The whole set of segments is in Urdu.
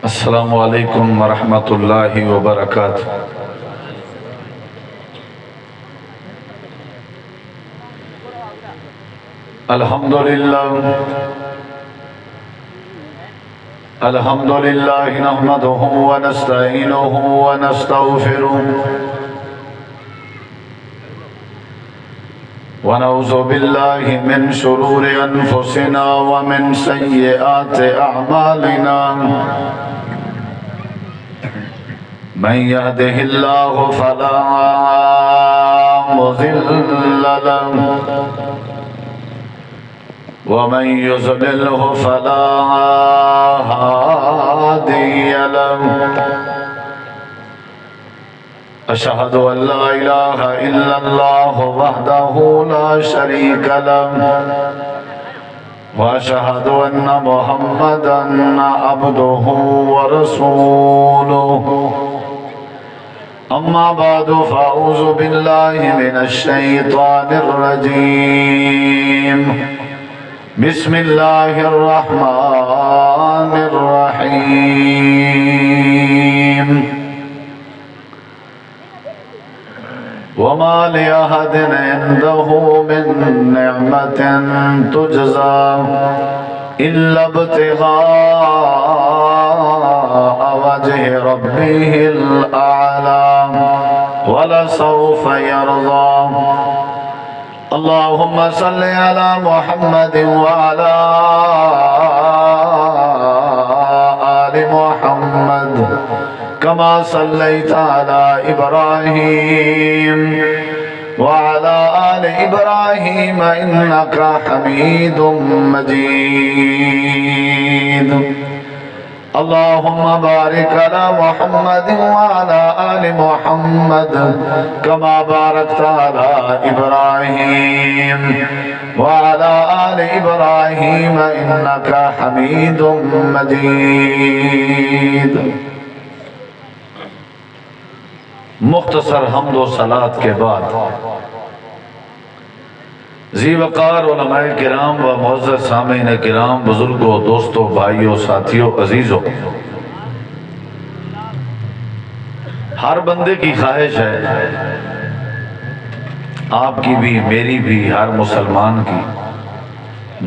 السلام علیکم ورحمۃ اللہ وبرکاتہ۔ الحمدللہ نحمدہ ونستعینہ ونستغفرہ ونعوذ باللہ من شرور انفسنا ومن سیئات اعمالنا من يهده الله فلا مضل له ومن يضلله فلا هادي له أشهد أن لا إله إلا الله وحده لا شريك له وأشهد أن محمدًا عبده ورسوله أما بعد فأعوذ بالله من الشيطان الرجيم بسم الله الرحمن الرحيم وما لأحد عنده من نعمة تجزى إلا ابتغاء وجه ربه الأعلى ولسوف يرضى اللهم صل على محمد وعلى آل محمد كما صليت على إبراهيم وعلى آل إبراهيم إنك حميد مجيد اللهم بارك على محمد وعلى آل محمد كما باركت على إبراهيم وعلى آل إبراهيم إنك حميد مجيد۔ مختصر حمد و صلات کے بعد ذی وقار علماء کرام و معزز سامعین کرام، بزرگوں، دوستوں، بھائیوں، ساتھیوں، عزیزوں، ہر بندے کی خواہش ہے، آپ کی بھی، میری بھی، ہر مسلمان کی،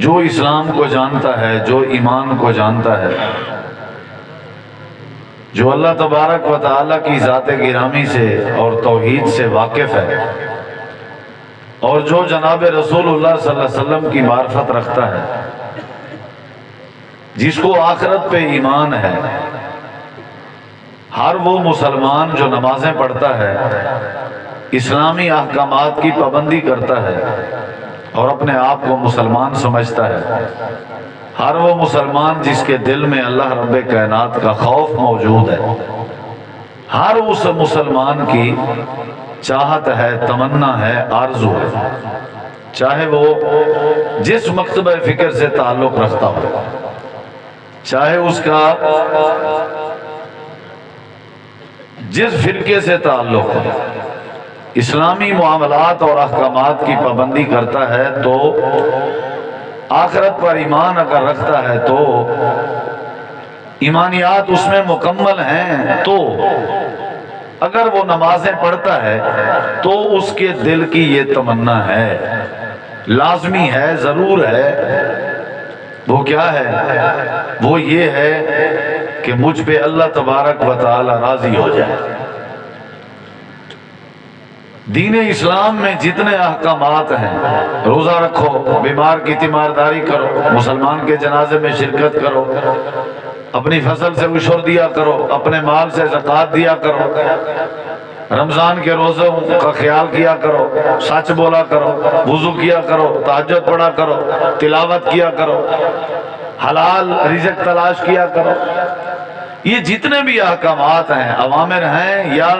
جو اسلام کو جانتا ہے، جو ایمان کو جانتا ہے، جو اللہ تبارک و تعالیٰ کی ذات گرامی سے اور توحید سے واقف ہے، اور جو جناب رسول اللہ صلی اللہ علیہ وسلم کی معرفت رکھتا ہے، جس کو آخرت پہ ایمان ہے، ہر وہ مسلمان جو نمازیں پڑھتا ہے، اسلامی احکامات کی پابندی کرتا ہے اور اپنے آپ کو مسلمان سمجھتا ہے، ہر وہ مسلمان جس کے دل میں اللہ رب کائنات کا خوف موجود ہے، ہر اس مسلمان کی چاہت ہے، تمنا ہے، آرزو ہے، چاہے وہ جس مکتبہ فکر سے تعلق رکھتا ہو، چاہے اس کا جس فرقے سے تعلق ہو، اسلامی معاملات اور احکامات کی پابندی کرتا ہے تو آخرت پر ایمان اگر رکھتا ہے تو ایمانیات اس میں مکمل ہیں، تو اگر وہ نمازیں پڑھتا ہے تو اس کے دل کی یہ تمنا ہے، لازمی ہے، ضرور ہے، وہ کیا ہے؟ وہ یہ ہے کہ مجھ پہ اللہ تبارک و تعالی راضی ہو جائے۔ دین اسلام میں جتنے احکامات ہیں، روزہ رکھو، بیمار کی تیمارداری کرو، مسلمان کے جنازے میں شرکت کرو، اپنی فصل سے عشر دیا کرو، اپنے مال سے زکوٰۃ دیا کرو، رمضان کے روزوں کا خیال کیا کرو، سچ بولا کرو، وضو کیا کرو، تہجد پڑھا کرو، تلاوت کیا کرو، حلال رزق تلاش کیا کرو۔ یہ جتنے بھی احکامات ہیں، اوامر ہیں یا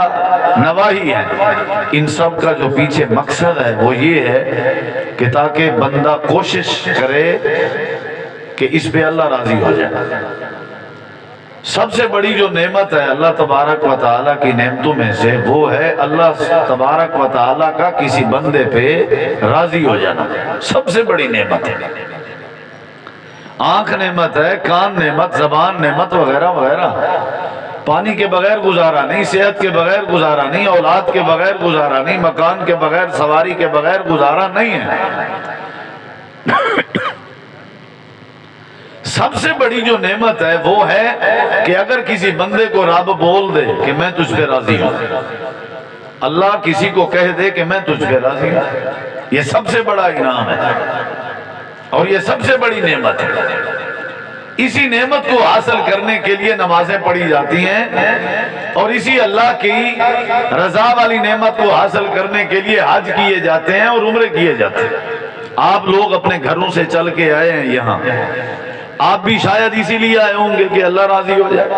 نواہی ہیں، ان سب کا جو پیچھے مقصد ہے وہ یہ ہے کہ تاکہ بندہ کوشش کرے کہ اس پہ اللہ راضی ہو جائے۔ سب سے بڑی جو نعمت ہے اللہ تبارک و تعالیٰ کی نعمتوں میں سے، وہ ہے اللہ تبارک و تعالیٰ کا کسی بندے پہ راضی ہو جانا، سب سے بڑی نعمت ہے۔ آنکھ نعمت ہے، کان نعمت، زبان نعمت وغیرہ وغیرہ۔ پانی کے بغیر گزارا نہیں، صحت کے بغیر گزارا نہیں، اولاد کے بغیر گزارا نہیں، مکان کے بغیر، سواری کے بغیر گزارا نہیں ہے۔ سب سے بڑی جو نعمت ہے وہ ہے کہ اگر کسی بندے کو رب بول دے کہ میں تجھ پہ راضی ہوں، اللہ کسی کو کہہ دے کہ میں تجھ پہ راضی ہوں، یہ سب سے بڑا انعام ہے اور یہ سب سے بڑی نعمت ہے۔ اسی نعمت کو حاصل کرنے کے لیے نمازیں پڑھی جاتی ہیں، اور اسی اللہ کی رضا والی نعمت کو حاصل کرنے کے لیے حج کیے جاتے ہیں اور عمرے کیے جاتے ہیں۔ آپ لوگ اپنے گھروں سے چل کے آئے ہیں یہاں، آپ بھی شاید اسی لیے آئے ہوں گے کہ اللہ راضی ہو جائے۔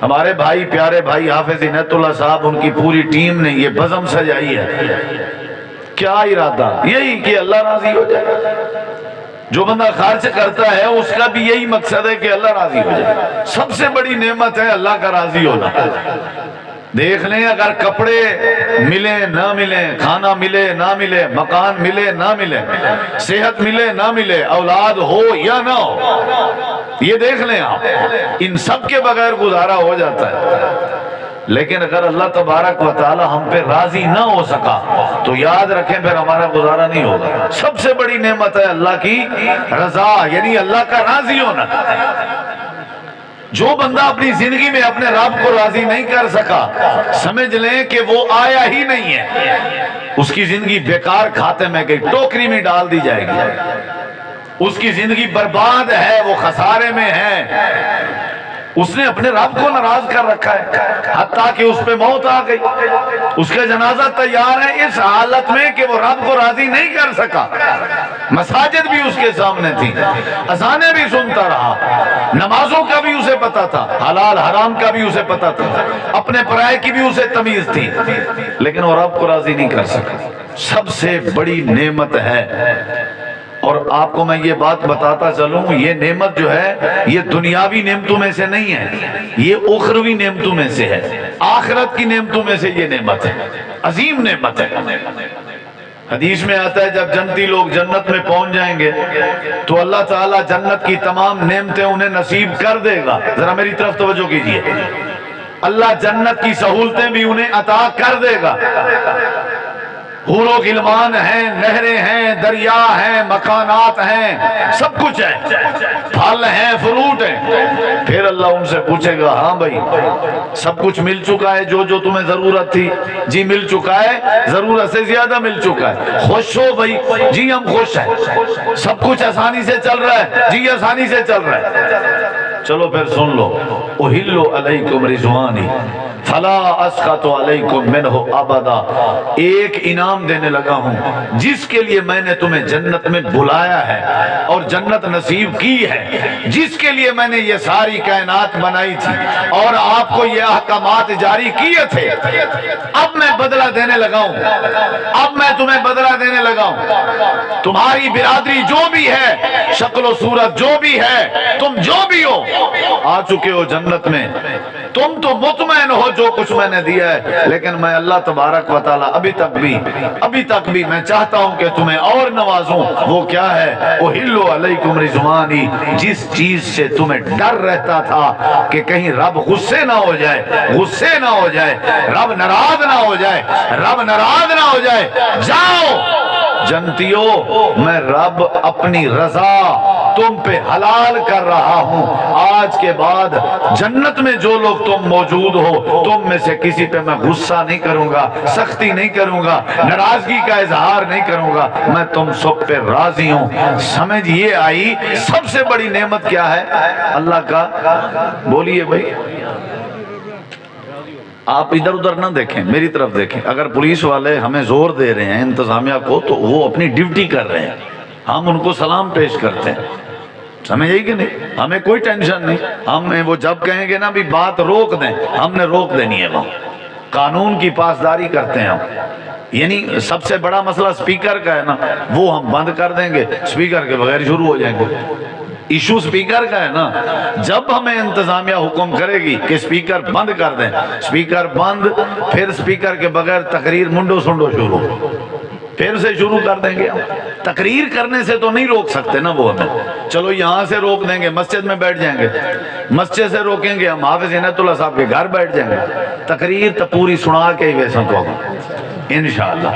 ہمارے بھائی، پیارے بھائی حافظ عنایت اللہ صاحب، ان کی پوری ٹیم نے یہ بزم سجائی ہے۔ کیا ارادہ؟ یہی کہ اللہ راضی ہو جائے۔ جو بندہ خرچ کرتا ہے اس کا بھی یہی مقصد ہے کہ اللہ راضی ہو جائے۔ سب سے بڑی نعمت ہے اللہ کا راضی ہونا۔ دیکھ لیں، اگر کپڑے ملے نہ ملے، کھانا ملے نہ ملے، مکان ملے نہ ملے، صحت ملے نہ ملے، اولاد ہو یا نہ ہو، یہ دیکھ لیں آپ، ان سب کے بغیر گزارا ہو جاتا ہے۔ لیکن اگر اللہ تبارک و تعالی ہم پہ راضی نہ ہو سکا تو یاد رکھیں پھر ہمارا گزارا نہیں ہوگا۔ سب سے بڑی نعمت ہے اللہ کی رضا، یعنی اللہ کا راضی ہونا۔ جو بندہ اپنی زندگی میں اپنے رب کو راضی نہیں کر سکا، سمجھ لیں کہ وہ آیا ہی نہیں ہے، اس کی زندگی بیکار کھاتے میں گئی، ٹوکری میں ڈال دی جائے گی، اس کی زندگی برباد ہے، وہ خسارے میں ہے۔ اس نے اپنے رب کو ناراض کر رکھا ہے، حتیٰ کہ اس پہ موت آ گئی، اس کا جنازہ تیار ہے اس حالت میں کہ وہ رب کو راضی نہیں کر سکا۔ مساجد بھی اس کے سامنے تھی، اذانیں بھی سنتا رہا، نمازوں کا بھی اسے پتا تھا، حلال حرام کا بھی اسے پتا تھا، اپنے پرائے کی بھی اسے تمیز تھی، لیکن وہ رب کو راضی نہیں کر سکا۔ سب سے بڑی نعمت ہے۔ اور آپ کو میں یہ بات بتاتا چلوں، یہ نعمت جو ہے یہ دنیاوی نعمتوں میں سے نہیں ہے، یہ اخروی نعمتوں میں سے ہے، آخرت کی نعمتوں میں سے یہ نعمت ہے، عظیم نعمت ہے۔ حدیث میں آتا ہے جب جنتی لوگ جنت میں پہنچ جائیں گے تو اللہ تعالیٰ جنت کی تمام نعمتیں انہیں نصیب کر دے گا۔ ذرا میری طرف توجہ کیجئے، اللہ جنت کی سہولتیں بھی انہیں عطا کر دے گا۔ حور و غلمان ہیں، نہریں ہیں، دریا ہیں، مکانات ہیں، سب کچھ ہے، پھل ہیں، فروٹ ہیں۔ پھر اللہ ان سے پوچھے گا، ہاں بھائی سب کچھ مل چکا ہے جو جو تمہیں ضرورت تھی؟ جی مل چکا ہے، ضرورت سے زیادہ مل چکا ہے۔ خوش ہو بھائی؟ جی ہم خوش ہیں۔ سب کچھ آسانی سے چل رہا ہے؟ جی آسانی سے چل رہا ہے۔ چلو پھر سن لو، احل علیکم رضوانی فلا اسخط علیکم منہ ابدا، ایک انعام دینے لگا ہوں جس کے لیے میں نے تمہیں جنت میں بلایا ہے اور جنت نصیب کی ہے، جس کے لیے میں نے یہ ساری کائنات بنائی تھی اور آپ کو یہ احکامات جاری کیے تھے، اب میں بدلہ دینے لگا ہوں، اب میں تمہیں بدلہ دینے لگا ہوں۔ تمہاری برادری جو بھی ہے، شکل و صورت جو بھی ہے، تم جو بھی ہو، آ چکے ہو جنت میں، تم تو مطمئن ہو جو کچھ میں نے دیا ہے، لیکن میں اللہ تبارک و تعالی ابھی تک بھی میں چاہتا ہوں کہ تمہیں اور نوازوں۔ وہ کیا ہے؟ احل علیکم رضوانی، جس چیز سے تمہیں ڈر رہتا تھا کہ کہیں رب غصے نہ ہو جائے، غصے نہ ہو جائے، رب ناراض نہ ہو جائے، رب ناراض نہ ہو جائے، جاؤ جنتیو، میں رب اپنی رضا تم پہ حلال کر رہا ہوں۔ آج کے بعد جنت میں جو لوگ تم موجود ہو، تم میں سے کسی پہ میں غصہ نہیں کروں گا، سختی نہیں کروں گا، ناراضگی کا اظہار نہیں کروں گا، میں تم سب پہ راضی ہوں۔ سمجھ یہ آئی سب سے بڑی نعمت کیا ہے اللہ کا؟ بولیے بھائی، آپ ادھر ادھر نہ دیکھیں، میری طرف دیکھیں۔ اگر پولیس والے ہمیں زور دے رہے ہیں انتظامیہ کو تو وہ اپنی ڈیوٹی کر رہے ہیں، ہم ان کو سلام پیش کرتے ہیں، سمجھ آئی کہ نہیں؟ ہمیں کوئی ٹینشن نہیں، ہمیں وہ جب کہیں گے نا بھی بات روک دیں، ہم نے روک دینی ہے، وہ قانون کی پاسداری کرتے ہیں ہم۔ یعنی سب سے بڑا مسئلہ سپیکر کا ہے نا، وہ ہم بند کر دیں گے، سپیکر کے بغیر شروع ہو جائیں گے۔ ایشو سپیکر کا ہے نا، جب ہمیں انتظامیہ حکم کرے گی کہ سپیکر بند کر دیں، سپیکر بند، پھر سپیکر کے بغیر تقریر منڈو سنڈو شروع۔ پھر سے شروع کر دیں گے ہم. تقریر کرنے سے تو نہیں روک سکتے نا وہ ہمیں. چلو یہاں سے روک دیں گے، مسجد میں بیٹھ جائیں گے. مسجد سے روکیں گے ہم، حافظ عنایت اللہ صاحب کے گھر بیٹھ جائیں گے. تقریر تو پوری سنا کے ہی ویسا کو انشاءاللہ.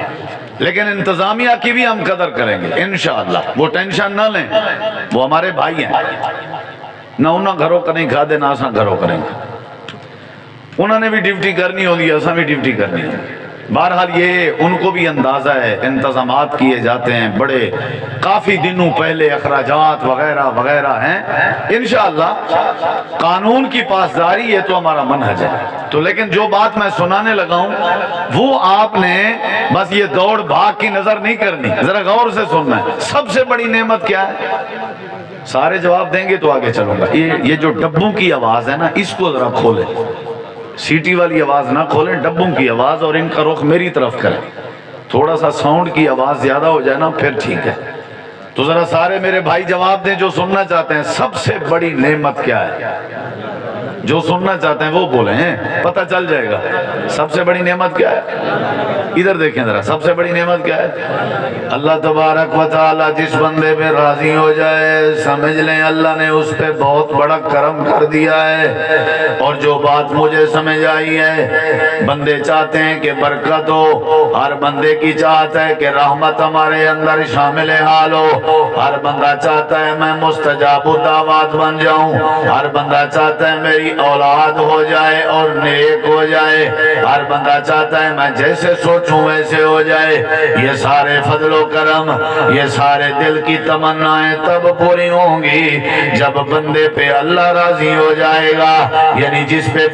لیکن انتظامیہ کی بھی ہم قدر کریں گے انشاءاللہ. وہ ٹینشن نہ لیں، وہ ہمارے بھائی ہیں. نہ انہوں گھروں کا نہیں کھا دے، نہ اساں گھروں کریں گے. انہوں نے بھی ڈیوٹی کرنی ہوگی، اساں بھی ڈیوٹی کرنی ہے. بہرحال یہ ان کو بھی اندازہ ہے، انتظامات کیے جاتے ہیں بڑے کافی دنوں پہلے، اخراجات وغیرہ وغیرہ ہیں. انشاءاللہ قانون کی پاسداری یہ تو ہمارا منہج ہے. تو لیکن جو بات میں سنانے لگا ہوں وہ آپ نے بس یہ دوڑ بھاگ کی نظر نہیں کرنی، ذرا غور سے سننا ہے. سب سے بڑی نعمت کیا ہے؟ سارے جواب دیں گے تو آگے چلوں گا. یہ جو ڈبوں کی آواز ہے نا، اس کو ذرا کھولیں. سیٹی والی آواز نہ کھولیں، ڈبوں کی آواز، اور ان کا رخ میری طرف کریں. تھوڑا سا ساؤنڈ کی آواز زیادہ ہو جائے نا پھر ٹھیک ہے. تو ذرا سارے میرے بھائی جواب دیں جو سننا چاہتے ہیں. سب سے بڑی نعمت کیا ہے؟ جو سننا چاہتے ہیں وہ بولیں، پتہ چل جائے گا. سب سے بڑی نعمت کیا ہے؟ ادھر دیکھیں ذرا. سب سے بڑی نعمت کیا ہے؟ اللہ تبارک و تعالی جس بندے پہ راضی ہو جائے، سمجھ لیں اللہ نے اس پہ بہت بڑا کرم کر دیا ہے. اور جو بات مجھے سمجھ آئی ہے، بندے چاہتے ہیں کہ برکت ہو، ہر بندے کی چاہت ہے کہ رحمت ہمارے اندر شامل حال ہو. ہر بندہ چاہتا ہے میں مستجاب الدعوات بن جاؤں. ہر بندہ چاہتا ہے میری اولاد ہو جائے اور نیک ہو جائے. ہر بندہ چاہتا ہے میں جیسے سوچوں ویسے ہو جائے. یہ سارے فضل و کرم، یہ سارے دل کی تمنائیں تب پوری ہوں گی جب بندے پہ اللہ راضی ہو جائے گا. یعنی جس پہ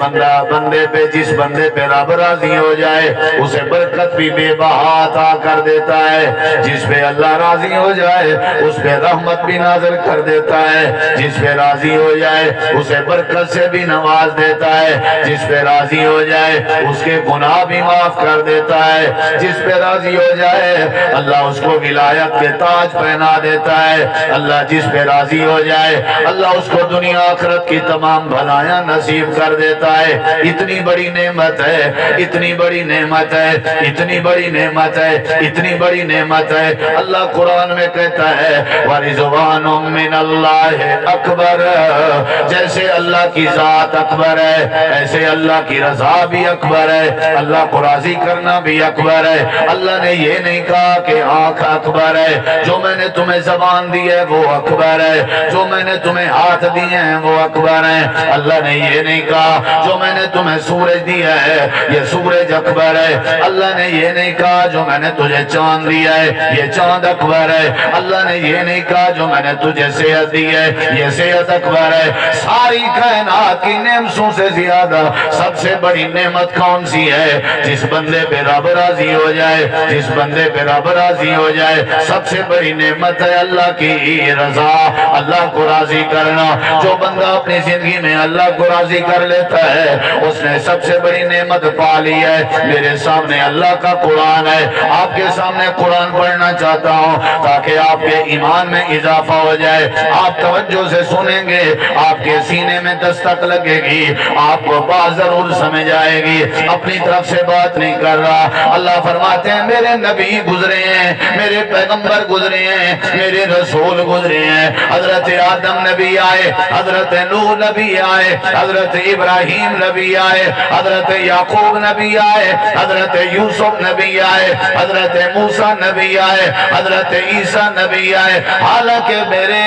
جس بندے پہ رب راضی ہو جائے اسے برکت بھی بے بہا عطا کر دیتا ہے. جس پہ اللہ راضی ہو جائے اس پہ رحمت بھی نازل کر دیتا ہے. جس پہ راضی ہو جائے اسے برکت سے بھی نواز دیتا ہے. جس پہ راضی ہو جائے اس کے گناہ بھی معاف کر دیتا ہے. جس پہ راضی ہو جائے اللہ اس کو ولایت کے تاج پہنا دیتا ہے. اللہ جس پہ راضی ہو جائے اللہ اس کو دنیا آخرت کی تمام بھلائیاں نصیب کر دیتا ہے. اتنی بڑی نعمت ہے، اتنی بڑی نعمت ہے، اتنی بڑی نعمت ہے، اتنی بڑی نعمت ہے. اللہ قرآن میں کہتا ہے وَرِضْوَانٌ مِّنَ اللَّهِ أَكْبَرُ. جیسے اللہ کی ذات اکبر ہے ایسے اللہ کی رضا بھی اکبر ہے. اللہ کو راضی کرنا بھی اکبر ہے. اللہ نے یہ نہیں کہا کہ آنکھ اکبر ہے، جو میں نے تمہیں زبان دی ہے وہ اکبر ہے، جو میں نے تمہیں ہاتھ دیے ہیں وہ اکبر ہے. اللہ نے یہ نہیں کہا جو میں نے تمہیں سورج دیا ہے یہ سورج اکبر ہے. اللہ نے یہ نہیں کہا جو میں نے تجھے چاند دیا ہے یہ چاند اکبر ہے. اللہ نے یہ نہیں کہا جو میں نے تجھے صحت دی ہے یہ صحت اکبر ہے. ساری کائنات کی نعمتوں سے زیادہ سب سے بڑی نعمت کون سی ہے؟ جس بندے پہ رب راضی ہو جائے، جس بندے پہ رب راضی ہو جائے. سب سے بڑی نعمت ہے اللہ کی رضا، اللہ کو راضی کرنا. جو بندہ اپنی زندگی میں اللہ کو راضی کر لیتا ہے اس نے سب سے بڑی نعمت پا لی ہے. میرے سامنے اللہ کا قرآن ہے، آپ کے سامنے قرآن پڑھنا چاہتا ہوں تاکہ آپ کے ایمان میں اضافہ ہو جائے. آپ توجہ سے سنیں گے، آپ کے سینے میں دستک لگے گی، آپ کو بات ضرور سمجھ آئے گی. اپنی طرف سے بات نہیں کر رہا. اللہ فرماتے ہیں میرے نبی گزرے ہیں، میرے پیغمبر گزرے ہیں، میرے رسول گزرے ہیں. حضرت آدم نبی آئے، حضرت نوح نبی آئے، حضرت ابراہیم نبی آئے، حضرت یعقوب نبی آئے، حضرت یوسف نبی آئے، حضرت موسیٰ نبی آئے، حضرت عیسیٰ نبی آئے. حالانکہ میرے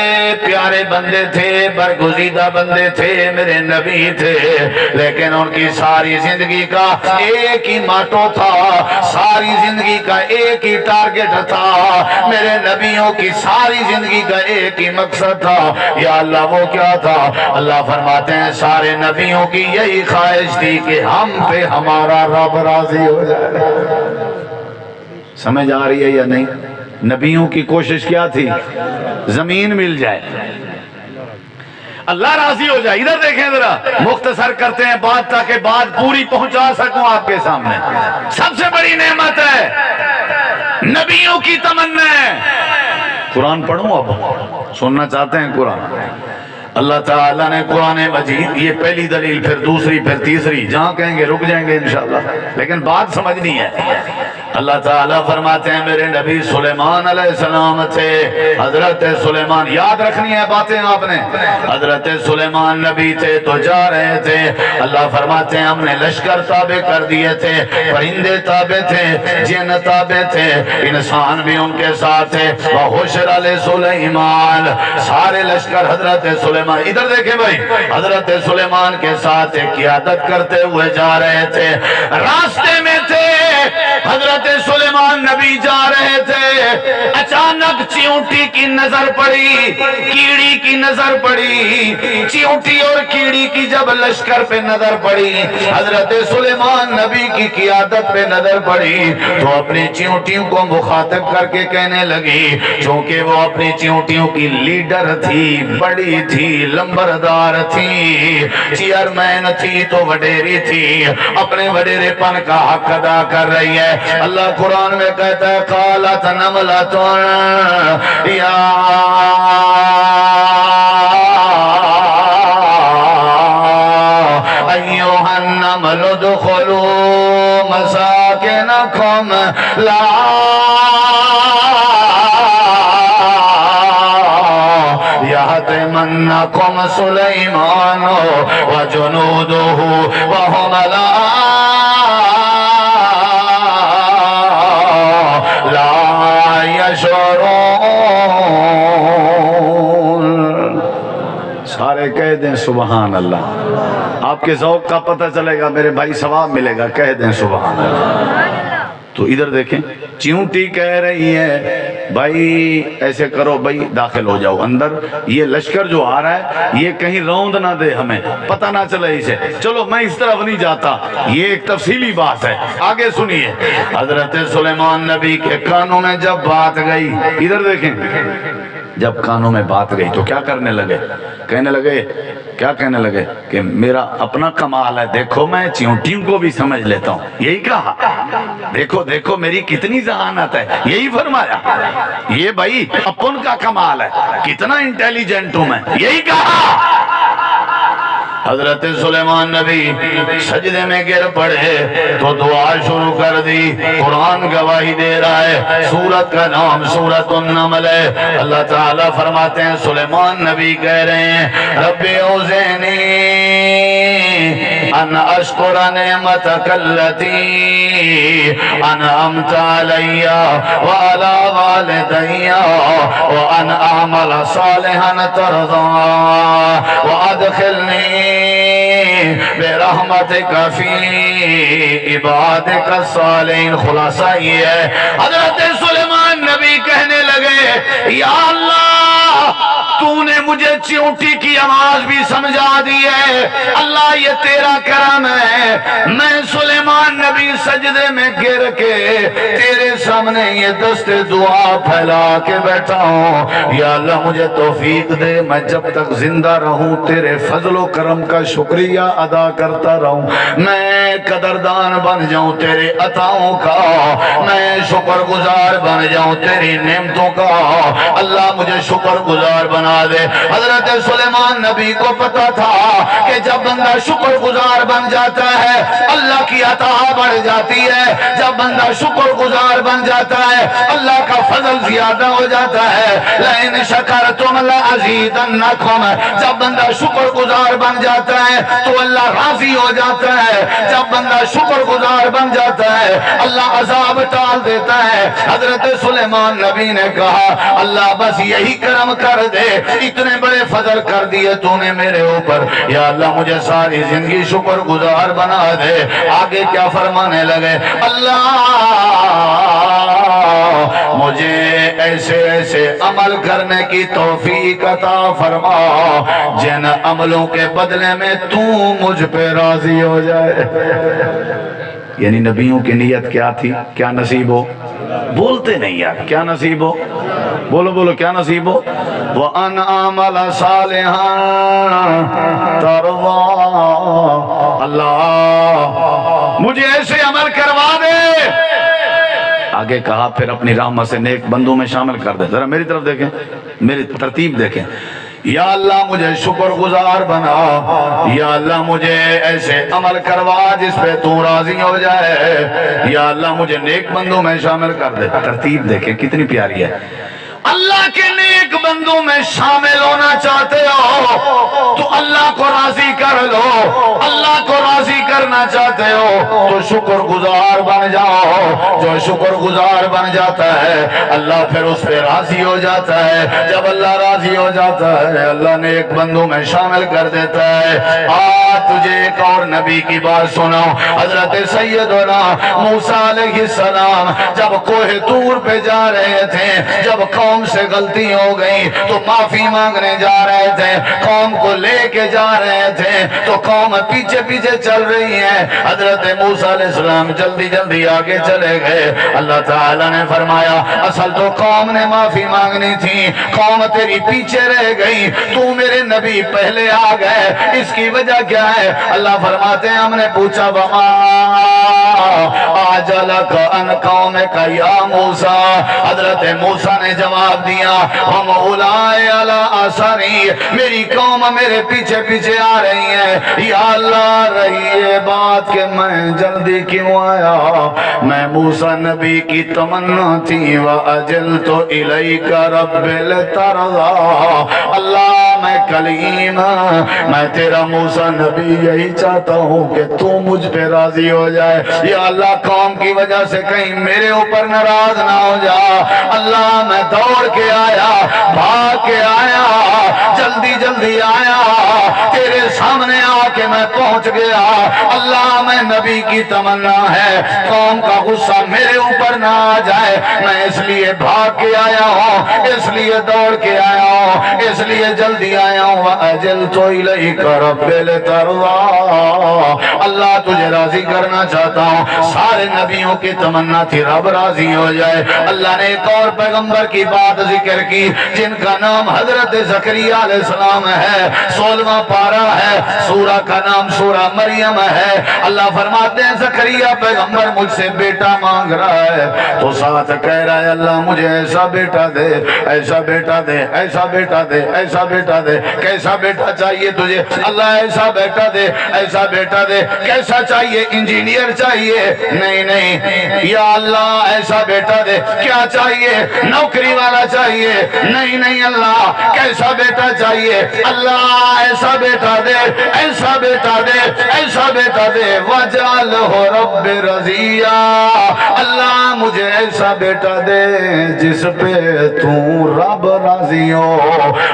پیارے بندے تھے، برگزیدہ بندے تھے، میرے نبی تھے، لیکن ان کی ساری زندگی کا ایک ہی ماٹو تھا، ساری زندگی کا ایک ہی ٹارگٹ تھا. میرے نبیوں کی ساری زندگی کا ایک ہی مقصد تھا. یا اللہ وہ کیا تھا؟ اللہ فرماتے ہیں سارے نبیوں کی یہی خواہش تھی کہ ہم پہ ہمارا رب راضی ہو جائے. سمجھ آ رہی ہے یا نہیں؟ نبیوں کی کوشش کیا تھی؟ زمین مل جائے، اللہ راضی ہو جائے. ادھر دیکھیں ذرا، مختصر کرتے ہیں بات تاکہ بات پوری پہنچا سکوں آپ کے سامنے. سب سے بڑی نعمت ہے، نبیوں کی تمنا ہے. قرآن پڑھوں؟ اب سننا چاہتے ہیں قرآن؟ اللہ تعالیٰ نے قرآن مجید، یہ پہلی دلیل، پھر دوسری، پھر تیسری، جہاں کہیں گے رک جائیں گے انشاءاللہ، لیکن بات سمجھنی ہے. اللہ تعالیٰ فرماتے ہیں میرے نبی سلیمان علیہ السلام تھے، حضرت سلیمان، یاد رکھنی ہے باتیں آپ نے، حضرت سلیمان نبی تھے تو جا رہے تھے، اللہ فرماتے ہیں ہم نے لشکر تابع کر دیے تھے، پرندے تابع تھے، جن تابع تھے، انسان بھی ان کے ساتھ تھے، وحشر علیہ سلیمان، سارے لشکر حضرت سلیمان، ادھر دیکھیں بھائی، حضرت سلیمان کے ساتھ قیادت کرتے ہوئے جا رہے تھے، راستے میں تھے، حضرت سلیمان نبی جا رہے تھے، اچانک چیونٹی کی نظر پڑی، کیڑی کی نظر پڑی، چیونٹی اور کیڑی کی جب لشکر پہ نظر پڑی، حضرت سلیمان نبی کی قیادت پہ نظر پڑی تو اپنی چیونٹیوں کو مخاطب کر کے کہنے لگی، چونکہ وہ اپنی چیونٹیوں کی لیڈر تھی، بڑی تھی، لمبردار تھی، چیئرمین تھی تو وڈیری تھی، اپنے وڈیرے پن کا حق ادا کر رہی ہے۔ اللہ قرآن میں کہتا ہے قالت نملۃ یا ایھا النمل ادخلوا مساکنکم لا يهتمنكم سليمان وجنوده وهم لا يشعرون۔ سارے کہہ دیں سبحان اللہ، آپ کے ذوق کا پتہ چلے گا میرے بھائی، ثواب ملے گا، کہہ دیں سبحان اللہ۔ تو ادھر دیکھیں چیونٹی کہہ رہی ہے بھائی ایسے کرو بھائی، داخل ہو جاؤ اندر، یہ لشکر جو آ رہا ہے یہ کہیں روند نہ دے، ہمیں پتہ نہ چلے اسے، چلو میں اس طرف نہیں جاتا، یہ ایک تفصیلی بات ہے، آگے سنیے۔ حضرت سلیمان نبی کے کانوں میں جب بات گئی، ادھر دیکھیں، جب کانوں میں بات گئی تو کیا کرنے لگے؟ کہنے لگے، کیا کہنے لگے کہ میرا اپنا کمال ہے، دیکھو میں چیونٹیوں کو بھی سمجھ لیتا ہوں، یہی کہا، دیکھو دیکھو میری کتنی ذہانت ہے، یہی فرمایا، یہ بھائی اپن کا کمال ہے، کتنا انٹیلیجنٹ ہوں میں، یہی کہا۔ حضرت سلیمان نبی سجدے میں گر پڑے تو دعا شروع کر دی، قرآن گواہی دے رہا ہے، سورت کا نام سورت النمل ہے۔ اللہ تعالیٰ فرماتے ہیں سلیمان نبی کہہ رہے ہیں رب اوزعنی ان اشکر نعمتک التی انعمت علی وعلی والدی وان اعمل صالحا ترضاه وادخلنی برحمتک فی عبادک الصالحین۔ خلاصہ یہ ہے حضرت سلیمان نبی کہنے لگے یا اللہ تو نے مجھے چیونٹی کی آواز بھی سمجھا دی ہے، اللہ یہ تیرا کرم ہے، میں سلیمان نبی سجدے میں گر کے تیرے سامنے یہ دست دعا پھیلا کے بیٹھا ہوں، یا اللہ مجھے توفیق دے میں جب تک زندہ رہوں تیرے فضل و کرم کا شکریہ ادا کرتا رہوں، میں قدردان بن جاؤں تیرے عطاؤں کا، میں شکر گزار بن جاؤں تیری نعمتوں کا، اللہ مجھے شکر گزار بنا دے۔ حضرت سلیمان نبی کو پتا تھا کہ جب بندہ شکر گزار بن جاتا ہے اللہ کی عطا بڑھ جاتی ہے، جب بندہ شکر گزار بن جاتا ہے اللہ کا فضل زیادہ ہو جاتا ہے، لئن شکرتم لازیدنکم، جب بندہ شکر گزار بن جاتا ہے تو اللہ راضی ہو جاتا ہے، جب بندہ شکر گزار بن جاتا ہے اللہ عذاب ٹال دیتا ہے۔ حضرت سلیمان نبی نے کہا اللہ بس یہی کرم کر دے، اتنے بڑے فضل کر دیے تو نے میرے اوپر، یا اللہ مجھے ساری زندگی شکر گزار بنا دے۔ آگے کیا فرمانے لگے اللہ مجھے ایسے ایسے عمل کرنے کی توفیق عطا فرما جن عملوں کے بدلے میں تو مجھ پہ راضی ہو جائے۔ یعنی نبیوں کی نیت کیا تھی؟ کیا نصیب ہو؟ بولتے نہیں یار، کیا نصیب ہو؟ بولو بولو کیا نصیب ہو؟ وَأَنْ أَعْمَلَ صَالِحًا تَرْضَاهُ، اللہ مجھے ایسے عمل کروا دے۔ آگے کہا پھر اپنی رحمت سے نیک بندوں میں شامل کر دے۔ ذرا میری طرف دیکھیں، میری ترتیب دیکھیں، یا اللہ مجھے شکر گزار بنا، یا اللہ مجھے ایسے عمل کروا جس پہ تو راضی ہو جائے، یا اللہ مجھے نیک بندوں میں شامل کر دے۔ ترتیب دیکھیں کتنی پیاری ہے۔ اللہ کے نیک بندوں میں شامل ہونا چاہتے ہو تو اللہ کو راضی کر لو، اللہ کو راضی کرنا چاہتے ہو تو شکر گزار بن جاؤ۔ جو شکر گزار بن جاتا ہے اللہ پھر اس پہ راضی ہو جاتا ہے، جب اللہ راضی ہو جاتا ہے اللہ نیک بندوں میں شامل کر دیتا ہے۔ آج تجھے ایک اور نبی کی بات سناؤ، حضرت سیدنا موسیٰ علیہ السلام جب کوہ طور پہ جا رہے تھے، جب قوم سے غلطی ہو گئی تو معافی مانگنے جا رہے تھے، قوم کو لے کے جا رہے تھے تو قوم پیچھے پیچھے چل رہی ہے، حضرت موسیٰ علیہ السلام جلدی جلدی آگے چلے گئے۔ اللہ تعالیٰ نے فرمایا اصل تو قوم نے معافی مانگنی تھی، قوم تیری پیچھے رہ گئی، تو میرے نبی پہلے آ گئے، اس کی وجہ کیا ہے؟ اللہ فرماتے ہیں ہم نے پوچھا وما آجلک ان قومک یا موسیٰ، حضرت موسیٰ نے جواب دیا ہم اولائے علی آثاری، میری قوم میرے پیچھے پیچھے آ رہی ہے، یا اللہ رہی یہ بات کہ میں جلدی کیوں آیا، میں موسیٰ نبی کی تمنا تھی وَأَجِلْتُ إِلَيْكَ رَبِّ لِتَرْضَىٰ، اللہ میں کلیم، میں تیرا موسیٰ نبی یہی چاہتا ہوں کہ تو مجھ پہ راضی ہو جائے، یا اللہ قوم کی وجہ سے کہیں میرے اوپر ناراض نہ ہو جا، اللہ میں دوڑ کے آیا، بھاگ کے آیا، جلدی جلدی آیا، تیرے سامنے آ کے میں پہنچ گیا، اللہ میں نبی کی تمنا ہے قوم کا غصہ میرے اوپر نہ آ جائے، میں اس لیے بھاگ کے آیا ہوں، اس لیے دوڑ کے آیا ہوں، اس لیے جلدی آیا ہوں، وَأَجِلْتُ إِلَيْكَ رَبِّ لِتَرْضَىٰ، اللہ تجھے راضی کرنا چاہتا ہوں۔ سارے نبیوں کی تمنا تھی رب راضی ہو جائے۔ اللہ نے ایک اور پیغمبر کی بات ذکر کی جن کا نام حضرت زکریا علیہ السلام ہے، 16واں پارہ ہے، سورہ کا نام سورہ مریم ہے۔ اللہ فرماتے ہیں زکریا پیغمبر مجھ سے بیٹا مانگ رہا ہے تو ساتھ کہہ رہا ہے اللہ مجھے ایسا بیٹا دے، ایسا بیٹا دے، ایسا بیٹا دے، ایسا بیٹا دے۔ کیسا بیٹا چاہیے تجھے؟ اللہ ایسا بیٹا دے، ایسا بیٹا دے۔ کیسا چاہیے؟ انجینئر چاہیے؟ نہیں نہیں، یا اللہ ایسا بیٹا دے۔ کیا چاہیے؟ نوکری والا چاہیے؟ نہیں نہیں، اللہ کیسا بیٹا چاہیے؟ اللہ ایسا بیٹا دے، ایسا بیٹا دے، ایسا بیٹا دے۔ وَجَعَلْهُ رَبِّ رَضِيًّا، اللہ مجھے ایسا بیٹا دے جس پہ تو رب راضی ہو،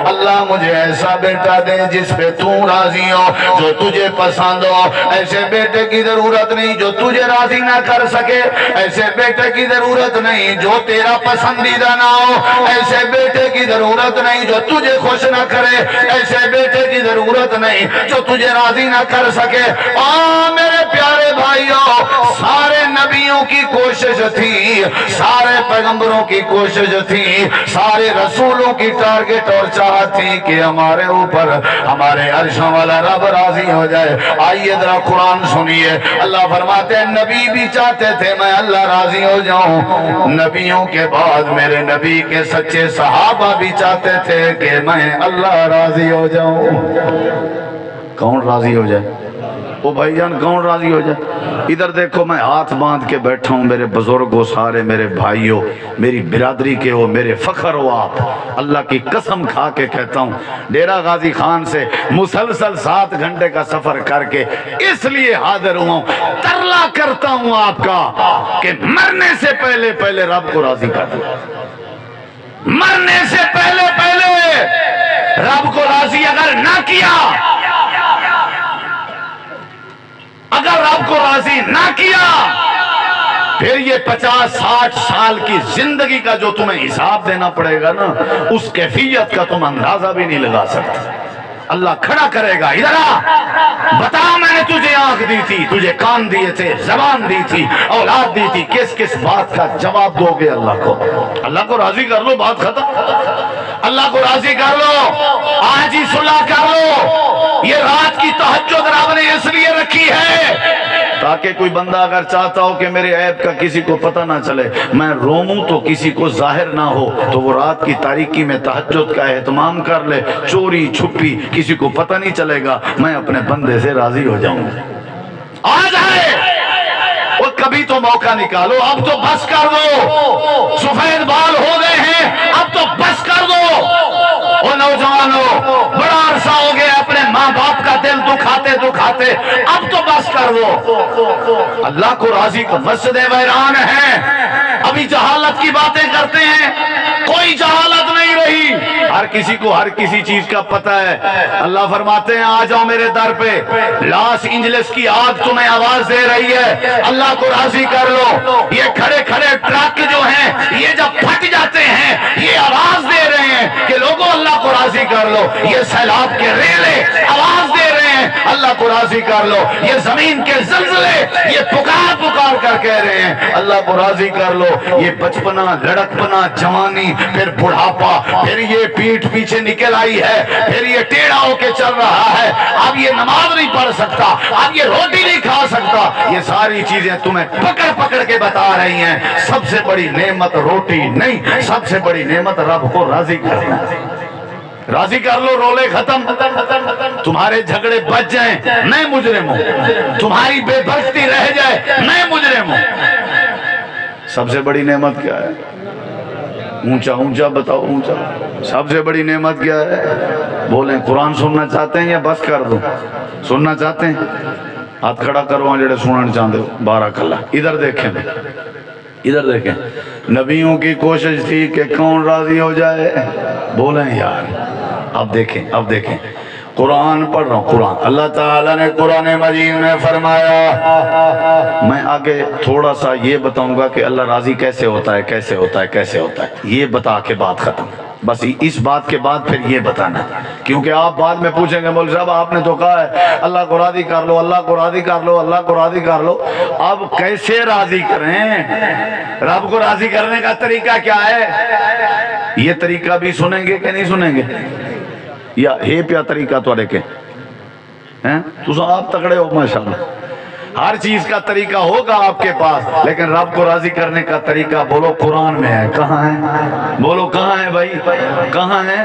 اللہ مجھے ایسا بیٹا دے جس پہ تو راضی ہو، جو تجھے پسند ہو۔ ایسے بیٹے کی ضرورت نہیں جو تجھے راضی نہ کر سکے، ایسے بیٹے کی ضرورت نہیں جو تیرا پسندیدہ نہ ہو، ایسے بیٹے کی ضرورت نہیں جو تجھے خوش نہ کرے، ایسے بیٹے کی ضرورت نہیں جو تجھے راضی نہ کر سکے۔ میرے پیارے بھائیوں، سارے نبیوں کی کوشش تھی، سارے پیغمبروں کی کوشش تھی، سارے رسولوں کی ٹارگٹ اور چاہت تھی کہ ہمارے اوپر ہمارے عرشوں والا رب راضی ہو جائے۔ آئیے ذرا قرآن سنیے، اللہ فرماتے ہیں نبی بھی چاہتے تھے میں اللہ راضی ہو جاؤں، نبیوں کے بعد میرے نبی کے سچے صحابہ بھی چاہتے تھے کہ میں اللہ راضی ہو جاؤں۔ کون راضی ہو جائے؟ او بھائی جان کون راضی ہو جائے؟ ادھر دیکھو میں ہاتھ باندھ کے بیٹھا ہوں، میرے بزرگوں، سارے میرے بھائیوں، میری برادری کے ہو، میرے فخر ہو آپ، اللہ کی قسم کھا کے کہتا ہوں ڈیرہ غازی خان سے مسلسل 7 گھنٹے کا سفر کر کے اس لیے حاضر ہوا ہوں، ترلا کرتا ہوں آپ کا کہ مرنے سے پہلے پہلے رب کو راضی کر دو، مرنے سے پہلے پہلے رب کو راضی اگر نہ کیا، اگر رب کو راضی نہ کیا پھر یہ 50-60 سال کی زندگی کا جو تمہیں حساب دینا پڑے گا نا، اس کیفیت کا تم اندازہ بھی نہیں لگا سکتے۔ اللہ کھڑا کرے گا، ادھر آ، بتا میں نے تجھے آنکھ دی تھی، تجھے کان دیے تھے، زبان دی تھی، اولاد دی تھی، کس کس بات کا جواب دو گے اللہ کو؟ اللہ کو راضی کر لو، بات ختم۔ اللہ کو راضی کر لو، آج ہی صلح کر لو۔ یہ رات کی تہجد رب نے اس لیے رکھی ہے تاکہ کوئی بندہ اگر چاہتا ہو کہ میرے عیب کا کسی کو پتہ نہ چلے، میں روموں تو کسی کو ظاہر نہ ہو، تو وہ رات کی تاریکی میں تہجد کا اہتمام کر لے، چوری چھپی، کسی کو پتہ نہیں چلے گا، میں اپنے بندے سے راضی ہو جاؤں گا۔ آ جائے وہ کبھی تو موقع نکالو، اب تو بس کر دو، سفید بال ہو گئے ہیں، اب تو بس کر دو۔ وہ نوجوانوں، بڑا عرصہ ہو گیا اپنے ماں باپ کا دل دکھاتے، اب تو بس کر دو۔ اللہ کو راضی کو مسجد ویران ہے، ابھی جہالت کی باتیں کرتے ہیں، کوئی جہالت نہیں رہی، ہر کسی کو ہر کسی چیز کا پتہ ہے۔ اللہ فرماتے ہیں آ جاؤ میرے در پہ، لاس اینجلس کی آگ تمہیں آواز دے رہی ہے، اللہ کو راضی کر لو۔ یہ کھڑے ٹرک جو ہیں، یہ جب پھٹ جاتے ہیں، یہ آواز دے رہے ہیں کہ لوگوں اللہ کو راضی کر لو۔ یہ سیلاب کے ریلے آواز دے رہے ہیں اللہ کو راضی کر لو۔ یہ زمین کے زلزلے یہ پکار کر کہہ رہے ہیں اللہ کو راضی کر لو۔ یہ بچپنا، لڑکپنا، جوانی، پھر بڑھاپا، پھر یہ پیٹھ پیچھے نکل آئی ہے، پھر یہ ٹیڑھا ہو کے چل رہا ہے، اب یہ نماز نہیں پڑھ سکتا، اب یہ روٹی نہیں کھا سکتا، یہ ساری چیزیں تمہیں پکڑ کے بتا رہی ہیں سب سے بڑی نعمت روٹی نہیں، سب سے بڑی نعمت رب کو راضی کرنا۔ راضی کر لو، رولے ختم، تمہارے جھگڑے بچ جائیں، میں مجرم ہوں، تمہاری بے بختی رہ جائے، میں مجرم ہوں۔ سب سے بڑی نعمت کیا ہے؟ اونچا بتاؤ، اونچا۔ سب سے بڑی نعمت کیا ہے؟ بولیں قرآن سننا چاہتے ہیں یا بس کر دو؟ سننا چاہتے ہیں؟ ہاتھ کھڑا کرو جڑے سننا چاہتے ہو۔ بارک اللہ۔ ادھر دیکھیں، نبیوں کی کوشش تھی کہ کون راضی ہو جائے؟ بولیں یار۔ اب دیکھیں قرآن پڑھ رہا ہوں، قرآن اللہ تعالیٰ نے قرآن مجید میں فرمایا، میں آگے تھوڑا سا یہ بتاؤں گا کہ اللہ راضی کیسے ہوتا ہے، یہ بتا کے بات ختم۔ بس اس بات کے بعد پھر یہ بتانا، کیونکہ آپ بعد میں پوچھیں گے مولوی صاحب آپ نے تو کہا ہے اللہ کو راضی کر لو، اللہ کو راضی کر لو، اللہ کو راضی کر لو۔ اب کیسے راضی کریں؟ رب کو راضی کرنے کا طریقہ کیا ہے؟ یہ طریقہ بھی سنیں گے کہ نہیں سنیں گے؟ یا ہے پیا طریقہ توڑے کے ہیں تو آپ تکڑے ہو ماشاءاللہ، ہر چیز کا طریقہ ہوگا آپ کے پاس، لیکن رب کو راضی کرنے کا طریقہ بولو قرآن میں ہے، کہاں ہے؟ بولو کہاں ہے بھائی، کہاں ہے؟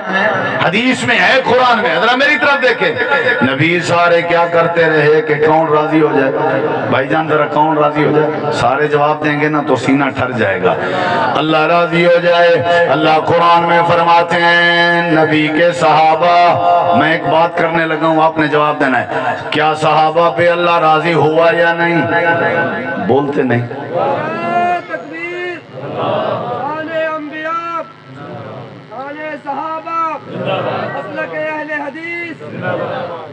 حدیث میں ہے، قرآن میں۔ ذرا میری طرف دیکھیں، نبی سارے کیا کرتے رہے کہ کون راضی ہو جائے؟ بھائی جان ذرا کون راضی ہو جائے؟ سارے جواب دیں گے نا تو سینہ ٹھر جائے گا۔ اللہ راضی ہو جائے۔ اللہ قرآن میں فرماتے ہیں نبی کے صحابہ، میں ایک بات کرنے لگا ہوں آپ نے جواب دینا ہے، کیا صحابہ پہ اللہ راضی ہوا یا نہیں؟ بولتے نہیں۔ تکبیر، آنے انبیاء، آنے صحابہ، مسلک اہل حدیث،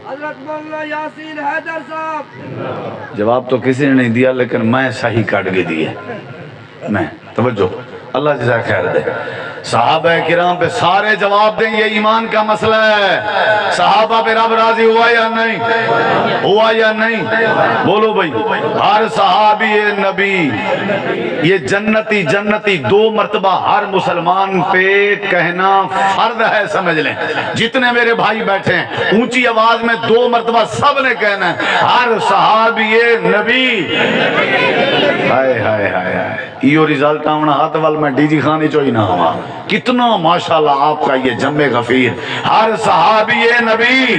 حضرت مولانا یاسین حیدر صاحب۔ جواب تو کسی نے نہیں دیا لیکن میں صحیح کاٹ کے دیے، میں توجہ، اللہ جزائے خیر دے۔ صحابہ کرام پہ سارے جواب دیں، یہ ایمان کا مسئلہ ہے۔ صحابہ پہ رب راضی ہوا یا نہیں؟ بولو بھائی، ہر صحابی نبی یہ جنتی 2 مرتبہ ہر مسلمان پہ کہنا فرض ہے، سمجھ لیں۔ جتنے میرے بھائی بیٹھے ہیں اونچی آواز میں 2 مرتبہ سب نے کہنا ہے ہر صحابی نبی۔ ہائے یہ رزلٹ آمنا ہاتھ وال میں ڈی جی خانی چوئی نہ ہوا، کتنا ماشاءاللہ آپ کا یہ جمع غفیر۔ ہر صحابی نبی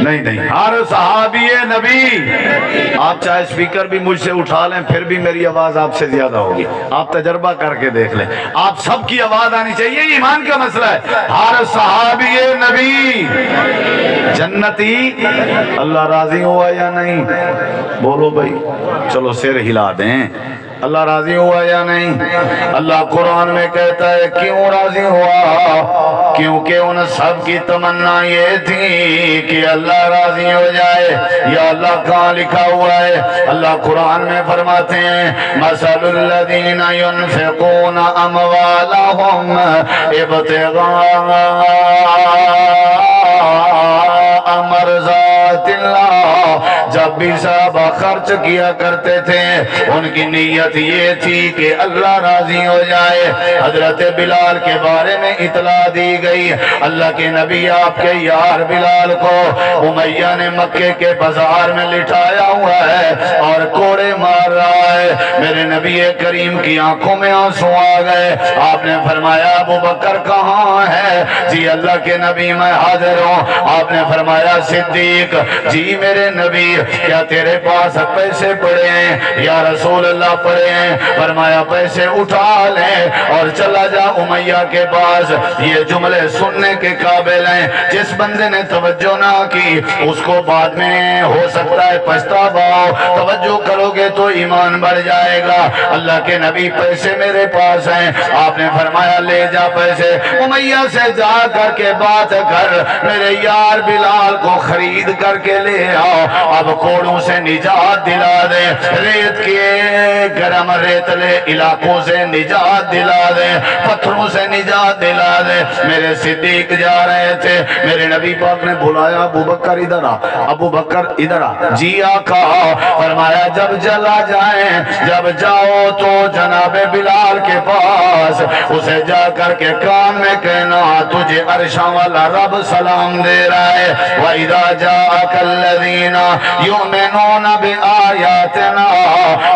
نہیں، ہر صحابی نبی۔ آپ چاہے سپیکر بھی مجھ سے اٹھا لیں پھر بھی میری آواز آپ سے زیادہ ہوگی، آپ تجربہ کر کے دیکھ لیں، آپ سب کی آواز آنی چاہیے، یہ ایمان کا مسئلہ ہے۔ ہر صحابی نبی جنتی، اللہ راضی ہوا یا نہیں؟ بولو بھائی، چلو سر ہلا دیں، اللہ راضی ہوا یا نہیں؟ اللہ قرآن میں کہتا ہے کیوں راضی ہوا؟ کیونکہ ان سب کی تمنا یہ تھی کہ اللہ راضی ہو جائے۔ یا اللہ کہاں لکھا ہوا ہے؟ اللہ قرآن میں فرماتے ہیں مثل الذین ينفقون اموالهم ابتغاء مرضات اللہ، جب اب بھی صحابہ خرچ کیا کرتے تھے، ان کی نیت یہ تھی کہ اللہ راضی ہو جائے۔ حضرت بلال کے بارے میں اطلاع دی گئی، اللہ کے نبی آپ کے یار بلال کو امیہ نے مکے کے بازار میں لٹایا ہوا ہے اور کوڑے مار رہا ہے۔ میرے نبی کریم کی آنکھوں میں آنسو آ گئے، آپ نے فرمایا ابو بکر کہاں ہے؟ جی اللہ کے نبی میں حاضر ہوں۔ آپ نے فرمایا صدیق، جی میرے نبی کیا تیرے پاس پیسے پڑے ہیں؟ یا رسول اللہ پڑے ہیں۔ فرمایا پیسے اٹھا لیں اور چلا جا امیہ کے پاس۔ یہ جملے سننے کے قابل ہیں، جس بندے نے توجہ نہ کی اس کو بعد میں ہو سکتا ہے پچھتاوا ہو، توجہ کرو گے تو ایمان بڑھ جائے گا۔ اللہ کے نبی پیسے میرے پاس ہیں، آپ نے فرمایا لے جا پیسے، امیہ سے جا کر کے بات کر میرے یار بلال کو خرید کر کے لے آؤ، اب کوڑوں سے نجات دلا دے، ریت کے گرم ریتلے علاقوں سے نجات دلا دے، پتھروں سے نجات دلا دے۔ میرے صدیق جا رہے تھے، میرے نبی پاک نے بلایا ابو بکر ادھر آ، ابو بکر ادھر آ۔ جی آقا، فرمایا جب چلا جائیں، جب جاؤ تو جناب بلال کے پاس اسے جا کر کے کان میں کہنا تجھے عرشاں والا رب سلام دے رہا ہے۔ وَإِذَا جَاءَكَ الَّذِينَ يُؤْمِنُونَ بِآيَاتِنَا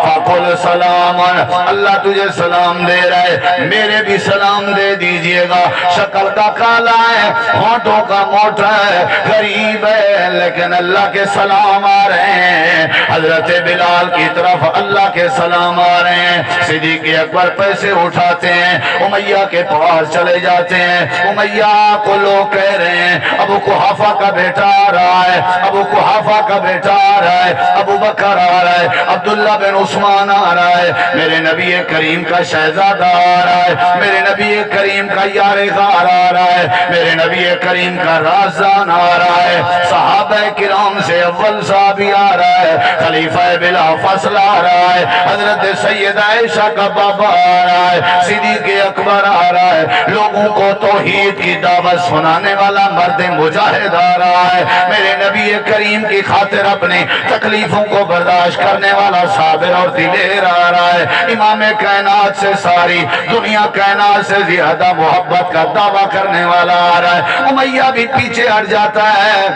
فَقُلْ سَلَامًا، اللہ تجھے سلام دے رہا ہے، میرے بھی سلام دے دیجئے گا۔ شکل کا کالا ہے، ہونٹوں کا موٹا ہے، غریب ہے، لیکن اللہ کے سلام آ رہے ہیں۔ حضرت بلال کی طرف اللہ کے سلام آ رہے ہیں۔ صدیق اکبر پیسے اٹھاتے ہیں، امیہ کے پاس چلے جاتے ہیں۔ امیہ کو لوگ کہہ رہے ہیں ابو قحافہ کا بیٹا آ رہا ہے، ابو قحافہ کا بیٹا آ رہا ہے، ابو بکر آ رہا ہے، عبداللہ بن عثمان آ رہا ہے، میرے نبی کریم کا شہزادہ آ رہا ہے، میرے نبی کریم کا یار غار آ رہا ہے، میرے نبی کریم کا رازدان آ رہا ہے، صحابہ کرام سے اول صحابی آ رہا ہے، خلیفہ بلا فصل آ رہا ہے، حضرت سید عائشہ کا بابا آ رہا ہے، صدیق اکبر آ رہا ہے، لوگوں کو توحید کی دعوت سنانے والا مرد مجاہد آ رہا ہے، میرے نبی کریم کی خاطر اپنی تکلیفوں کو برداشت کرنے والا صابر اور دلیر آ رہا ہے، امام کائنات سے ساری دنیا کائنات سے زیادہ محبت کا دعویٰ کرنے والا آ رہا ہے۔ امیہ بھی پیچھے ہٹ جاتا ہے۔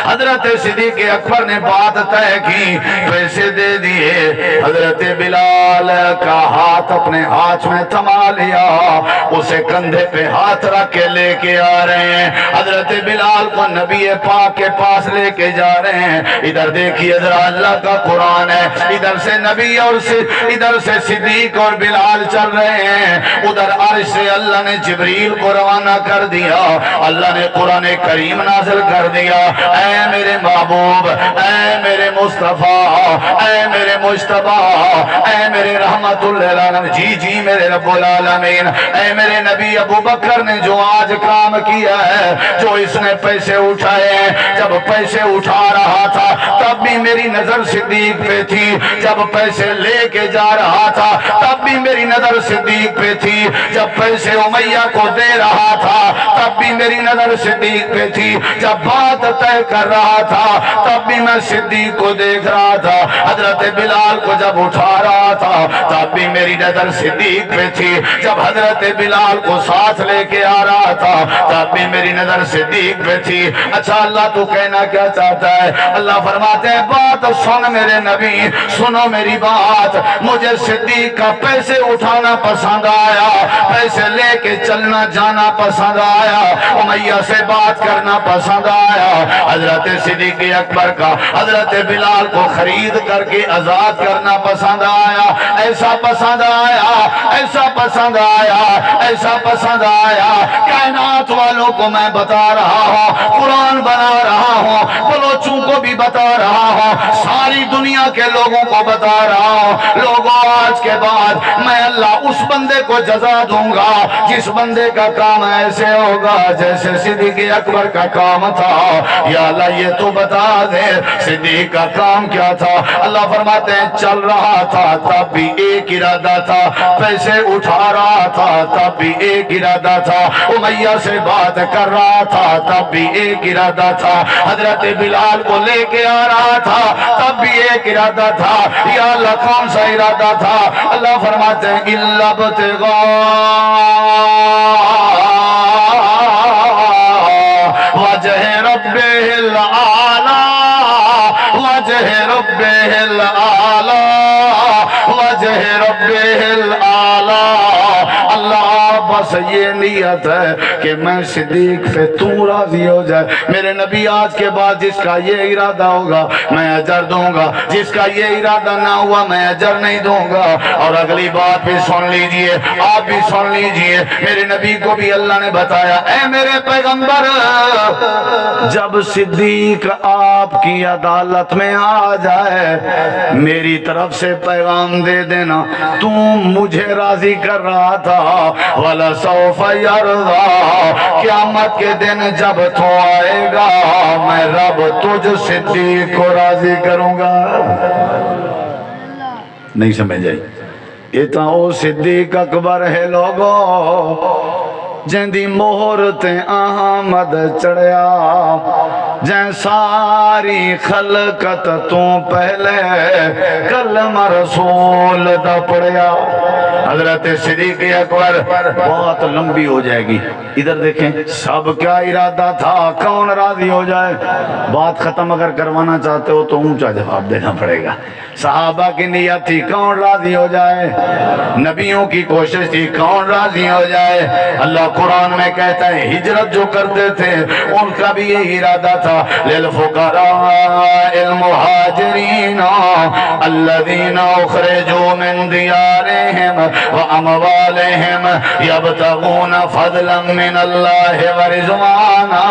حضرت صدیق اکبر نے بات طے کی، پیسے دے دیے، حضرت بلال کا ہاتھ اپنے ہاتھ میں تھما لیا، اسے کندھے پہ ہاتھ رکھ کے لے کے آ رہے ہیں، حضرت بلال کو نبی پاک کے پاس لے کے جا رہے ہیں۔ ادھر دیکھیے ذرا اللہ کا قرآن ہے، ادھر سے نبی اور ادھر سے صدیق اور بلال چل رہے ہیں، ادھر عرش سے اللہ نے جبریل کو روانہ کر دیا، اللہ نے قرآن کریم نازل کر دیا۔ اے میرے محبوب، اے میرے مصطفیٰ، اے میرے مجتبیٰ، اے میرے رحمت للعالمین، جی جی میرے رب العالمین، اے میرے نبی ابو بکر نے جو آج کام کیا ہے، جو اس نے پیسے اٹھائے ہیں، جب پیسے اٹھا رہا تھا تب بھی میری نظر صدیق پہ تھی، جب پیسے لے کے جا رہا تھا تب بھی میری نظر صدیق پہ تھی، جب پیسے امیہ کو دے رہا تھا تب بھی میری نظر صدیق پہ تھی، جب بات طے کر رہا تھا تب بھی میں صدیق کو دیکھ رہا تھا، حضرت بلال کو جب اٹھا رہا تھا تب بھی میری نظر صدیق پہ تھی، جب حضرت بلال کو ساتھ لے کے آ رہا تھا تب بھی میری نظر صدیق پہ تھی۔ اچھا اللہ تو کہنا کیا چاہتا ہے؟ اللہ فرماتے ہیں بات سن میرے نبی، سنو میری بات، مجھے صدیق کا پیسے اٹھانا پسند آیا، پیسے لے کے چلنا جانا پسند آیا، امیہ سے بات کرنا پسند آیا، حضرت صدیق اکبر کا حضرت بلال کو خرید کر کے آزاد کرنا پسند آیا، ایسا پسند آیا، ایسا پسند آیا، ایسا پسند آیا، کائنات والوں کو میں بتا رہا ہوں، قرآن بنا رہا ہوں، بلوچوں کو بھی بتا رہا ہوں، ساری دنیا کے لوگوں کو بتا رہا ہوں، لوگوں آج کے بعد میں اللہ اس بندے کو جزا دوں گا جس بندے کا کام ایسے ہوگا جیسے صدیق اکبر کا کام تھا۔ یا اللہ یہ تو بتا دے صدیق کا کام کیا تھا؟ اللہ فرماتے ہیں چل رہا تھا تب بھی ایک ارادہ تھا، پیسے اٹھا رہا تھا تب بھی ایک ارادہ تھا، امیہ سے بات کر رہا تھا تب بھی ایک ارادہ تھا، حضرت بلال کو لے کے آ رہا رہا تھا تب بھی ایک ارادہ تھا. یا اللہ کون سا ارادہ تھا؟ اللہ فرماتے ہیں اِلَّا وجہ ربہ العالی وجہ ربہ العالی وجہ ربہ العالی. اللہ بس یہ نیت ہے کہ میں صدیق پہ تو راضی ہو جائے. میرے نبی آج کے بعد جس کا یہ ارادہ ہوگا میں اجر دوں گا، جس کا یہ ارادہ نہ ہوا میں اجر نہیں دوں گا. اور اگلی بات بھی سن لیجئے، آپ بھی سن لیجئے. میرے نبی کو بھی اللہ نے بتایا اے میرے پیغمبر جب صدیق آپ کی عدالت میں آ جائے میری طرف سے پیغام دے دینا تم مجھے راضی کر رہا تھا. وَلَسَوْفَ يَرْضَى قیامت کے دن جب تو آئے گا میں رب تجھ صدیق کو راضی کروں گا. نہیں سمجھ آئی؟ یہ تو او صدیق اکبر ہے لوگوں جندی مہر تے آمد چڑھیا جن ساری خلقت تو پہلے کلمہ رسول دا پڑھیا. حضرت صدیق اکبر بہت لمبی ہو جائے گی. ادھر دیکھیں سب کیا ارادہ تھا کون راضی ہو جائے. بات ختم اگر کروانا چاہتے ہو تو اونچا جواب دینا پڑے گا. صحابہ کی نیت تھی کون راضی ہو جائے، نبیوں کی کوشش تھی کون راضی ہو جائے. اللہ قرآن میں کہتا ہے ہجرت جو کرتے تھے ان کا بھی یہ ارادہ تھا للفقراء المہاجرین الذین اخرجوا من دیارہم واموالہم یبتغون فضلا من اللہ ورضوانا.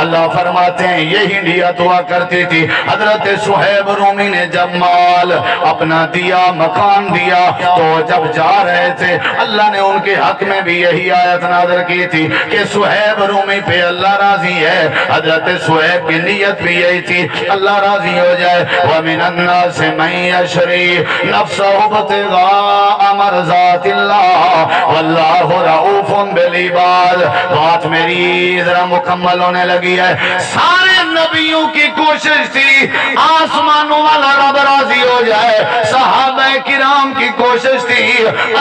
اللہ فرماتے ہیں یہی نیت ہوا کرتی تھی. حضرت صہیب رومی نے جب مال اپنا دیا مکان دیا تو جب جا رہے تھے اللہ نے ان کے حق میں بھی یہی آیت نازل کی تھی کہ صہیب رومی پہ اللہ راضی ہے. حضرت صہیب کی نیت بھی یہی تھی اللہ راضی ہو جائے. وَمِنَ النَّاسِ مَن يَشْرِي نَفْسَهُ ابْتِغَاءَ مَرْضَاتِ اللَّهِ وَاللَّهُ رَءُوفٌ بِالْعِبَادِ. بات میری ذرا مکمل ہونے لگی ہے. سارے نبیوں کی کوشش تھی آسمانوں والا رب راضی ہو جائے. صحابہ کرام کی کوشش تھی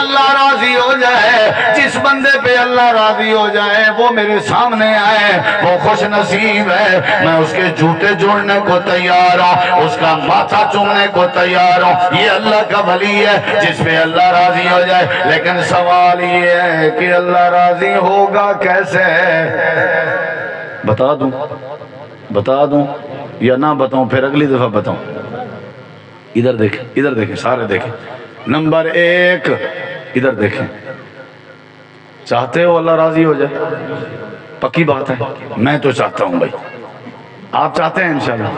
اللہ راضی ہو جائے. جس بندے پہ اللہ راضی ہو جائے وہ میرے سامنے آئے وہ خوش نصیب ہے. میں اس کے جوتے جوڑنے کو تیار ہوں، اس کا ماتھا چومنے کو تیار ہوں. یہ اللہ کا ولی ہے جس پہ اللہ راضی ہو جائے. لیکن سوال یہ ہے کہ اللہ راضی ہوگا کیسے؟ بتا دوں یا نہ بتاؤں پھر اگلی دفعہ بتاؤں. ادھر دیکھیں سارے دیکھیں. نمبر 1 ادھر دیکھیں. چاہتے ہو اللہ راضی ہو جائے؟ پکی بات ہے میں تو چاہتا ہوں بھائی. آپ چاہتے ہیں انشاءاللہ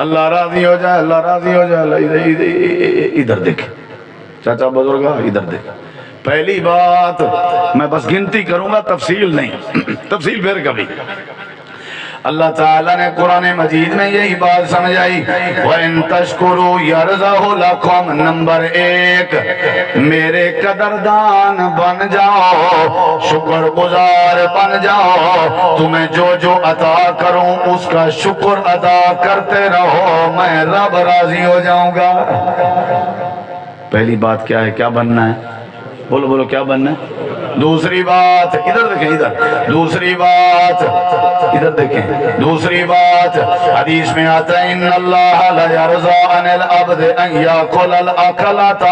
اللہ راضی ہو جائے اللہ راضی ہو جائے. ادھر دیکھیں چاچا بزرگا ادھر دیکھیں. پہلی بات میں بس گنتی کروں گا تفصیل نہیں تفصیل پھر کبھی. اللہ تعالیٰ نے قرآن مجید میں یہی بات سمجھائی وَإِن تَشْكُرُوا يَرْضَهُ لَكُمْ. نمبر 1 میرے قدردان بن جاؤ، شکر گزار بن جاؤ. تمہیں جو عطا کروں اس کا شکر ادا کرتے رہو میں رب راضی ہو جاؤں گا. پہلی بات کیا ہے؟ کیا بننا ہے؟ بولو کیا بننا ہے؟ دوسری بات ادھر دیکھیں دوسری بات ادھر دیکھیں. دوسری بات حدیث میں آتا ہے ان اللہ لا یرضى عن العبد ان یاکل الاکلۃ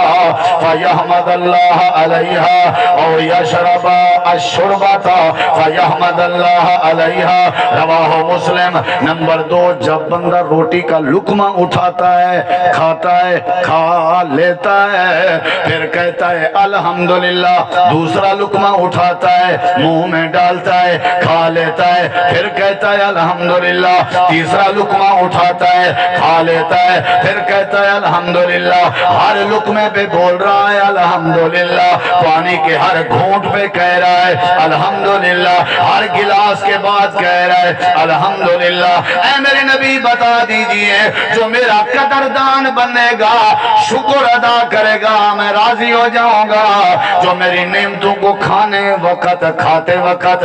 فیحمد اللہ علیہا او یشرب الشربۃ فیحمد اللہ علیہا. رواہ مسلم. نمبر 2 جب بندہ روٹی کا لقمہ اٹھاتا ہے کھاتا ہے کھا لیتا ہے پھر کہتا ہے الحمدللہ. دوسرا لقمہ اٹھاتا ہے منہ میں ڈالتا ہے کھا لیتا ہے پھر کہتا ہے الحمدللہ. تیسرا لقمہ اٹھاتا ہے کھا لیتا ہے پھر کہتا ہے الحمدللہ. ہر لقمے پہ بول رہا ہے الحمدللہ. پانی کے ہر گھونٹ پہ کہہ رہا ہے الحمدللہ. ہر گلاس کے بعد کہہ رہا ہے الحمدللہ. اے میرے نبی بتا دیجئے جو میرا قدردان بنے گا شکر ادا کرے گا میں راضی ہو جاؤں گا. جو میری نعمتوں کو کھانے وقت کھاتے وقت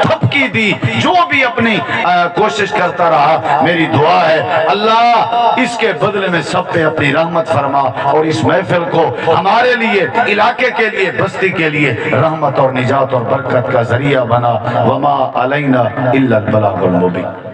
تھپکی دی، جو بھی اپنی کوشش کرتا رہا، میری دعا ہے اللہ اس کے بدلے میں سب پہ اپنی رحمت فرما، اور اس محفل کو ہمارے لیے، علاقے کے لیے، بستی کے لیے رحمت اور نجات اور برکت کا ذریعہ بنا۔ وما علینا الا البلاغ المبین۔